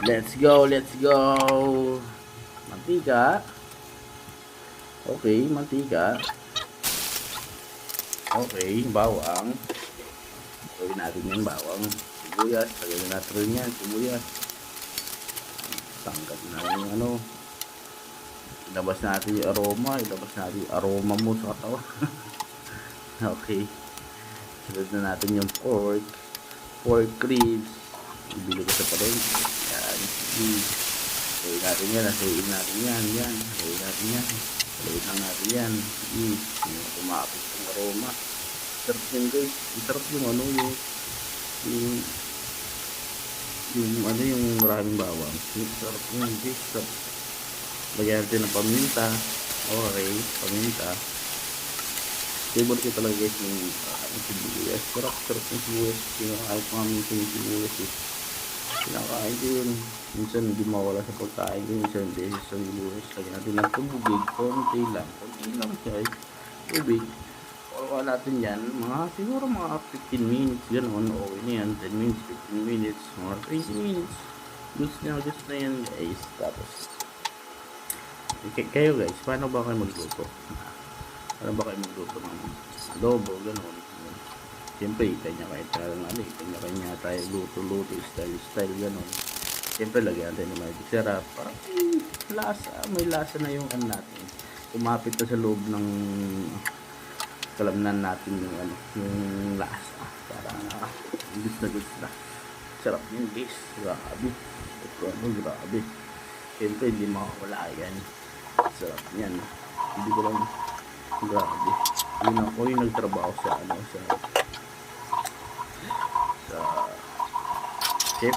Let's go, let's go. Mantika. Okay, mantika. Okay, bawang. Gawin natin yan, bawang. Sibuyas, lagyan natin rin yan, sibuyas. Tanggal na yung ano. Ilabas natin yung aroma mo sa katawan. Okay. Sunod na natin yung pork ribs. Ibili ko sa palengke. Yan. Haluin natin yan. Haluin natin yan. Haluin natin yan. Haluin lang natin yan. Kumapit ang aroma. Sarap yun guys. Sarap yung ano yung maraming bawang. Sarap yun guys. Sarap. Lagyan natin ng paminta. Okay. Paminta. Favorite ko talaga guys yung sibuyas. Sarap yung sibuyas. Kinakain ko namin yung sibuyas eh. Kinakain ko yun. Minsan hindi mawala sa pagkain ko. Minsan beses sa sibuyas. Lagyan natin ng tubig. Konti lang siya eh. Tubig. Pakawa natin yan. Siguro mga 15 minutes. Ganoon. Okay na yan. 10 minutes, 15 minutes. Mga 20 minutes. Gusto na yan guys. Tapos kayo guys, paano ba kayo magluto? Paano ba kayo magluto ng adobo, gano'n? Siyempre, kanya-kanya tayo luto, style, gano'n. Siyempre, lagyan natin ng magic sarap. Parang may lasa na yung ano natin. Kumapit na sa loob ng kalamnan natin yung lasa. Parang goods na. Sarap yung guys. Grabe. Siyempre, hindi makawala yan. Sarap yan. Hindi ko lang grabe. Yun ako yung nagtrabaho sa chef.